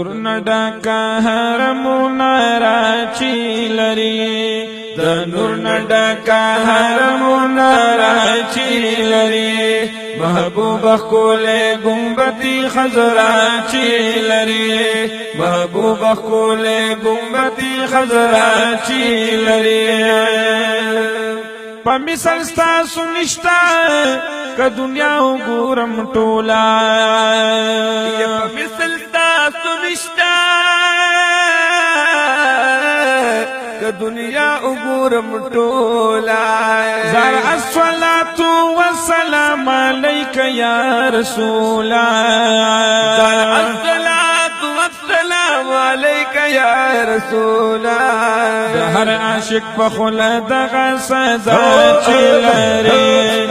نډکا حرمونه راچی لري د نور نډکا حرمونه راچی لري محبوب خپل گنبدی خضرا چی لري محبوب خپل گنبدی خضرا چی لري په مثال ستاسو نشتا که دنیا وګورم ټولا په مثال ستاسو نشتا که دنیا وګورم ټولا زار الصلاه والسلام عليك يا رسول زار الصلاه والسلام عليك يا رسول هر عاشق په خلد غسدا چلري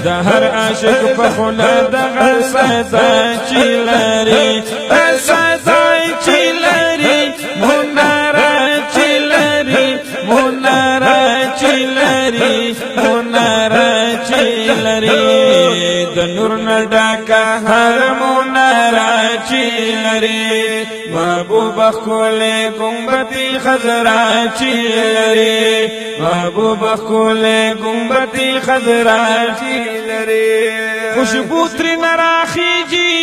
د هر عاشق په خلد غسدا چلري غسدا چلري منارا چلري منارا چلري منارا چلري د نور نډکا هر منارا چلري محبوب خپل گنبدی خضرا چلري محبوب خپل گنبدی خضرا چلري خوشبو تر نراخیږي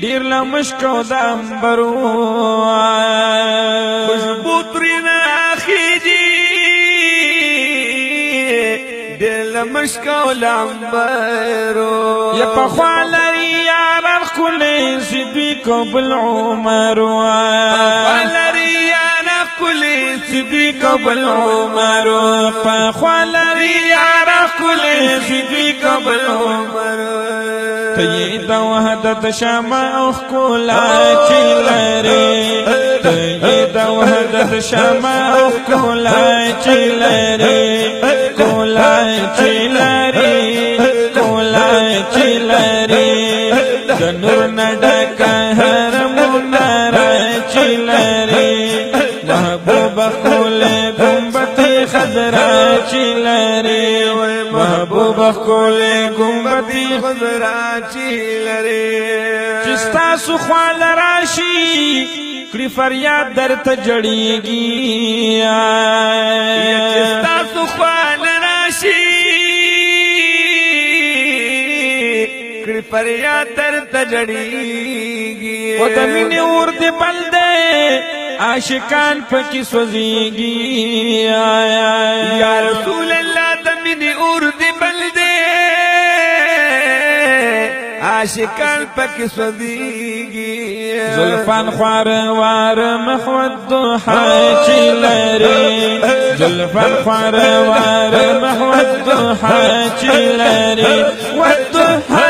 ډیر لمشکو د انبرو خوشبو تر نراخیږي ډیر لمشکو د انبرو یا په خالري یار خپل صدیق بالعمر خالري یار خپل صدیق بالعمر په خالري یار خپل صدیق بالعمر تیید وحدت شمع اخکولا چلري تیید وحدت شمع اخکولا چلري کولا چلري کولا چلري د نور نډکا حرمونه راچی لري محبوب خپل گنبدی خضرا چی لري محبوب خپل گنبدی خضرا چی لري چې ستاسو خواله راشي کړي فریاد درته جړیږي چې ستاسو خواله راشي فریاد درته جړیږي او د مینې اور دې بل دی عاشقان پکې سوځيږي یا رسول الله د مینې اور دې بل دی عاشقان پکې سوځيږي زلفان خوار وار مخود ضحا چلري زلفان خوار وار مخود ضحا چلري والضحى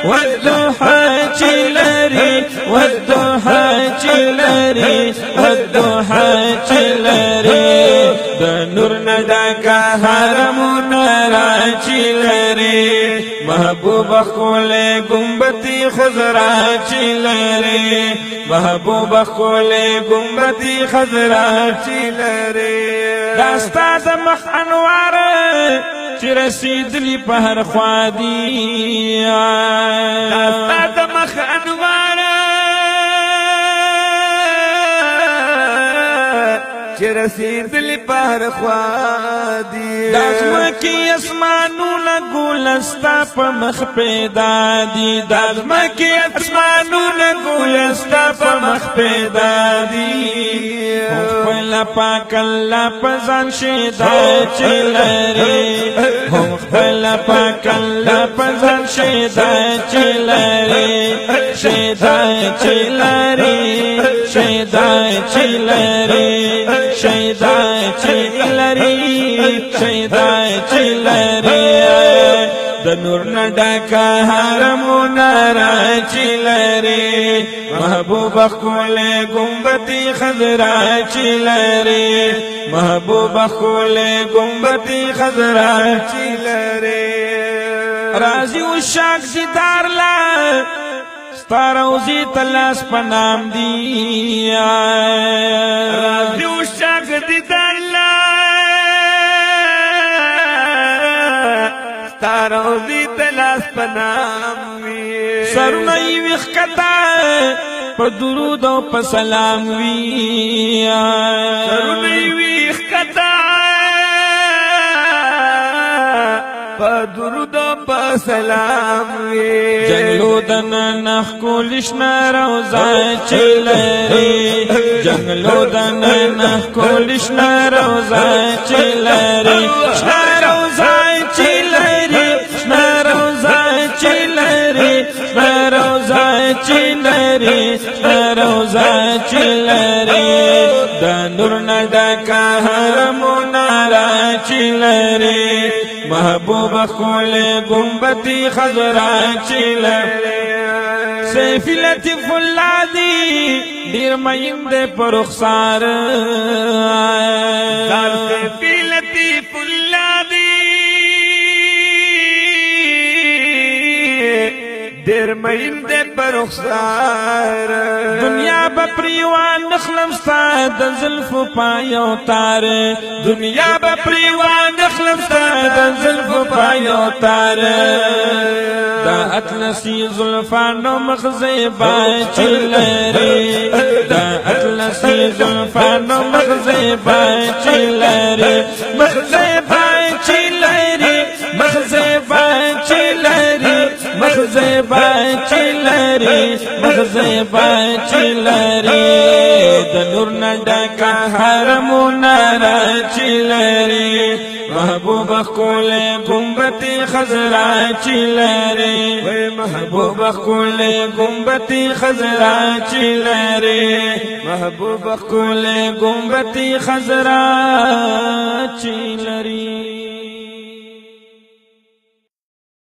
والضحى چلري والضحى چلري والضحى چلري د نور نډکا حرمونه راچی لري محبوب خپل گنبدی خضرا چلري محبوب خپل گنبدی خضرا چلري داستا د مخ انوار چې رسیدلی په هر خوا دي داستا د مخ انوار چې رسیدلی په هر خوا دي داسمکي اسمانونه ګلستا په مخ پیدا دي داسمکي اسمانونه ګلستا په مخ پیدا دي خپل پاک الله پزان شیدا چلري خپل پاک الله پزان شیدا چلري شیدا چلري شیدا چلري شیدا چلري شیدا چلري د نور نډکا حرمونه راچی لري محبوب خپل گنبدی خضرا چلري محبوب خپل گنبدی خضرا چلري راضي وشاک دیدار لا ستاروزی تلاس پنام دی راضي وشاک دیدار لا ستاروزی تلاس پنام سرونه یې وښکته په درود او په سلام وی سرونه وی خطا په درود او په سلام وی جنگلو دن نخ کولشنا روزا چلری جنگلو دن نخ کولشنا روزا چلری شنا روزا چلری شنا روزا چلری شنا روزا چلری شنا روزا چلری د نور نډکا حرمونه را چلری محبوب خول گنبتی خضرا چلری سیفی لطیف اللہ دی دیر مین دے پر رخسار سیفی لطیف اللہ دی دیر مین دے پر رخسار دنیا بپریوان نخلم ستا د زلف پایو تار دنیا بپریوان نخلم ستا د زلف پایو تار دا اطلسی زلفانو مغزی با چلری دا اطلسی زلفانو مغزی با چلری مغزی با چلری مغزی با چلری مغزی با چلری مغزی با چلری د نور نډکا حرمونه را چلری محبوب خول گنبتی خضرا چلری محبوب خول گنبتی خضرا چلری محبوب خول گنبتی خضرا چلری